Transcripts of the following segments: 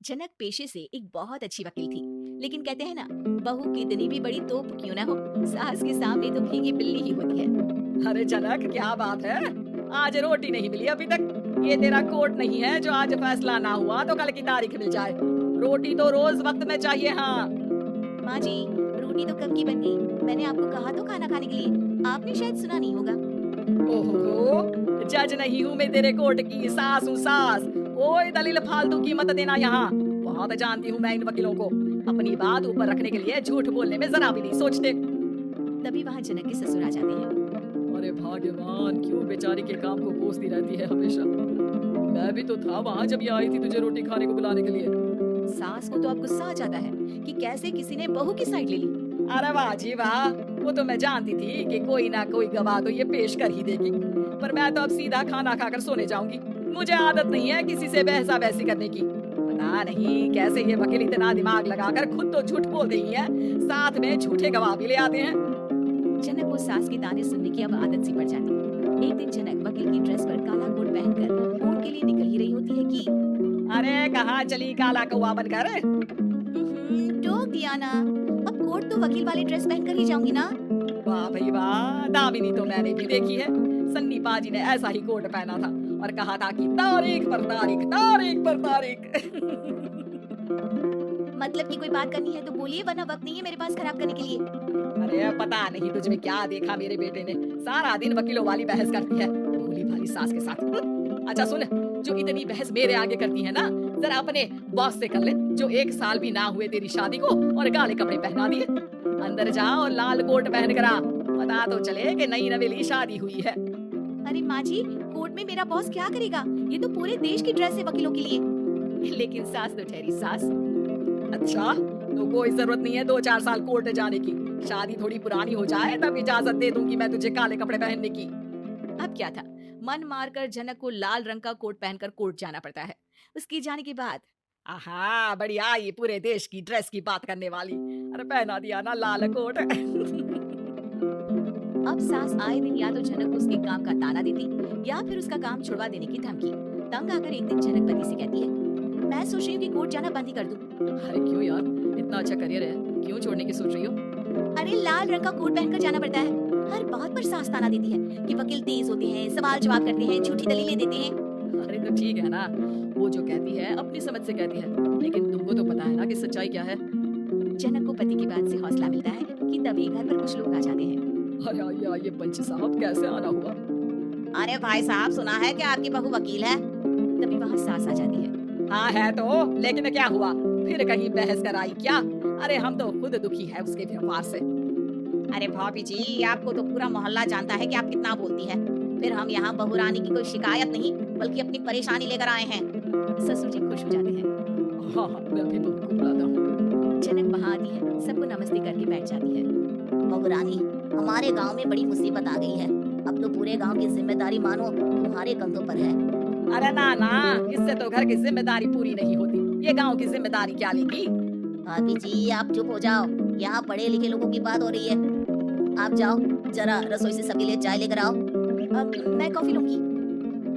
जनक पेशे से एक बहुत अच्छी वकील थी, लेकिन कहते हैं ना, बहू कितनी भी बड़ी तोप क्यों ना हो, सास के सामने तो भीगी बिल्ली ही होती है। अरे जनक क्या बात है। आज रोटी नहीं मिली अभी तक। ये तेरा कोर्ट नहीं है जो आज फैसला ना हुआ तो कल की तारीख मिल जाए। रोटी तो रोज वक्त में चाहिए। हाँ। माँ जी, रोटी तो कब की बन गई। मैंने आपको कहा तो खाना खाने के लिए, आपने शायद सुना नहीं होगा। ओहो, जज नहीं हूँ मैं तेरे कोर्ट की, सास हूँ सास। कोई दलील फालतू की मत देना यहाँ। बहुत जानती हूँ मैं इन वकीलों को। अपनी बात ऊपर रखने के लिए झूठ बोलने में जरा भी नहीं सोचते। तभी वहाँ जनक के ससुर आ जाते हैं। अरे भाग्यवान, क्यों बेचारी के काम को कोसती रहती है हमेशा। मैं भी तो था वहाँ जब ये आई थी तुझे रोटी खाने को बुलाने के लिए। सास को तो अब गुस्सा आ जाता है कि कैसे किसी ने बहू की साइड ले ली। अरे वाह जी वाह, वो तो मैं जानती थी कि कोई ना कोई गवाह तो ये पेश कर ही देगी। पर मैं तो अब सीधा खाना खाकर सोने जाऊंगी। मुझे आदत नहीं है किसी से बहसा बहसी करने की। पता नहीं कैसे ये वकील इतना दिमाग लगाकर खुद तो झूठ बोल रही है, साथ में झूठे गवाह भी ले आते हैं। जनक को सास की ताने सुनने की अब आदत सी पड़ जाती। एक दिन जनक वकील की ड्रेस पर काला कोट पहनकर कोर्ट के लिए निकल ही रही होती है कि अरे कहाँ चली काला कौवा बनकर। टोक दिया ना। अब कोर्ट तो वकील वाली ड्रेस पहनकर ही जाऊंगी ना। वाह भाई वाह, दामिनी तो मैंने भी देखी है। सन्नी पाजी ने ऐसा ही कोट पहना था और कहा था कि तारीख पर तारीख, तारीख पर तारीख। मतलब की कोई बात करनी है तो बोलिए, वरना वक्त नहीं है मेरे पास खराब करने के लिए। अरे पता नहीं तुझ में क्या देखा मेरे बेटे ने, सारा दिन वकीलों वाली बहस करती है भोली भाली सास के साथ। अच्छा सुन, जो इतनी बहस मेरे आगे करती है ना, जरा अपने बॉस से कर ले, जो 1 साल भी ना हुए तेरी शादी को और काले कपड़े पहना दिए। अंदर जा और लाल कोट पहन कर आ, पता तो चले कि नई नवेली शादी हुई है। अरे माँ जी, कोर्ट में मेरा बॉस क्या करेगा? ये तो पूरे देश की ड्रेस है वकीलों के लिए। लेकिन सास तो ठहरी सास। अच्छा, तो कोई जरूरत नहीं है 2-4 साल कोर्ट जाने की। शादी थोड़ी पुरानी हो जाए तब इजाजत दे दूंगी मैं तुझे काले कपड़े पहनने की। अब क्या था, मन मारकर जनक को लाल रंग का कोट पहनकर कोर्ट जाना पड़ता है। उसकी जाने के बाद आहा बढ़िया, ये पूरे देश की ड्रेस की बात करने वाली। अरे पहना दिया ना लाल कोट। अब सास आए दिन या तो जनक को उसके काम का ताना देती या फिर उसका काम छुड़वा देने की धमकी। तंग आकर एक दिन जनक पति से कहती है, मैं सोच रही हूँ कि कोर्ट जाना बंद ही कर दूं। अरे क्यों यार, इतना अच्छा करियर है, क्यों छोड़ने की सोच रही हो? अरे लाल रंग का कोट पहनकर जाना पड़ता है। हर बात पर सास ताना देती है कि वकील तेज होते हैं, सवाल जवाब करते हैं, झूठी दलीलें देते हैं। अरे तो ठीक है ना, वो जो कहती है अपनी समझ से कहती है, लेकिन तुमको तो पता है ना कि सच्चाई क्या है। जनक को पति की बात से हौसला मिलता है कि तभी घर पर कुछ लोग आ जाते हैं। अरे आइए आइए पंच साहब, कैसे आना हुआ? अरे भाई साहब, सुना है कि आपकी बहू वकील है। तभी वहाँ सास आ जाती है। हाँ है तो, लेकिन क्या हुआ? फिर कहीं बहस कराई क्या? अरे हम तो खुद दुखी है उसके व्यवहार से। अरे भाभी जी, आपको तो पूरा मोहल्ला जानता है कि आप कितना बोलती है। फिर हम यहाँ बहू रानी की कोई शिकायत नहीं, बल्कि अपनी परेशानी लेकर आए हैं। ससुर जी खुश हो जाते हैं। हाँ हाँ, मैं भी बहू को बुलाता हूँ। जनक वहाँ आती है, सबको नमस्ते करके बैठ जाती है। बहू रानी, हमारे गांव में बड़ी मुसीबत आ गई है। अब तो पूरे गांव की जिम्मेदारी मानो तुम्हारे कंधों पर है। अरे ना ना, इससे तो घर की जिम्मेदारी पूरी नहीं होती, ये गांव की जिम्मेदारी क्या लेगी? भाभी जी आप चुप हो जाओ, यहाँ पढ़े लिखे लोगों की बात हो रही है। आप जाओ, जरा रसोई से सबके लिए चाय लेकर आओ। अब मैं कॉफी लूंगी।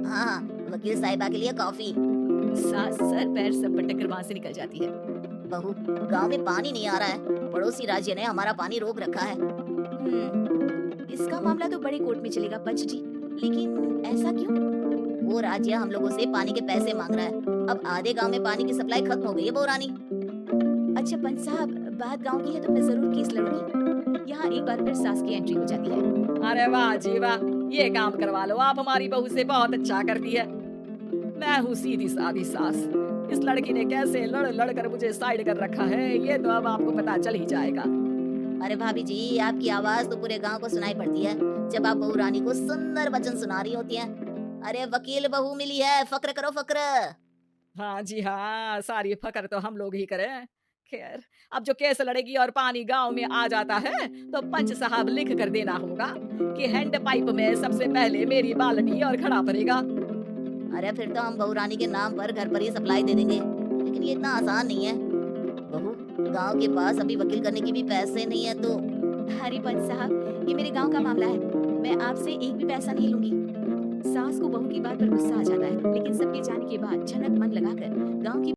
हाँ, वकील साहिबा के लिए कॉफी। सास सर पैर सब पटक कर वहाँ से निकल जाती है। बहू, गांव में पानी नहीं आ रहा है, पड़ोसी राज्य ने हमारा पानी रोक रखा है। इसका मामला तो बड़े कोर्ट में चलेगा पंच जी, लेकिन ऐसा क्यों? वो राज्य हम लोगों से पानी के पैसे मांग रहा है। अब आधे गांव में पानी की सप्लाई खत्म हो गई है बहू रानी। अच्छा पंच साहब, बात गांव की है तो मैं जरूर केस लड़ूंगी। यहाँ एक बार फिर सास की एंट्री हो जाती है। अरे वाह जी वाह, ये काम करवा लो आप हमारी बहू से, बहुत अच्छा करती है। मैं हूँ सीधी सादी सास। इस लड़की ने कैसे लड़ लड़ कर मुझे साइड कर रखा है, ये तो अब आपको पता चल ही जाएगा। अरे भाभी जी, आपकी आवाज तो पूरे गांव को सुनाई पड़ती है जब आप बहू रानी को सुंदर वचन सुना रही होती हैं। अरे वकील बहू मिली है, फक्र करो फक्र। हाँ जी हाँ, सारी फकर तो हम लोग ही करें। खैर, अब जो केस लड़ेगी और पानी गांव में आ जाता है तो पंच साहब लिख कर देना होगा कि हैंड पाइप में सबसे पहले मेरी बाल्टी और खड़ा पड़ेगा। अरे फिर तो हम बहू रानी के नाम पर घर पर ही सप्लाई दे देंगे, लेकिन ये इतना आसान नहीं है। बहू, गांव के पास अभी वकील करने की भी पैसे नहीं है तो। अरे पंच साहब, ये मेरे गांव का मामला है, मैं आपसे एक भी पैसा नहीं लूंगी। सास को बहू की बात पर गुस्सा आ जाता है, लेकिन सबके जाने के बाद जनक मन लगाकर गांव की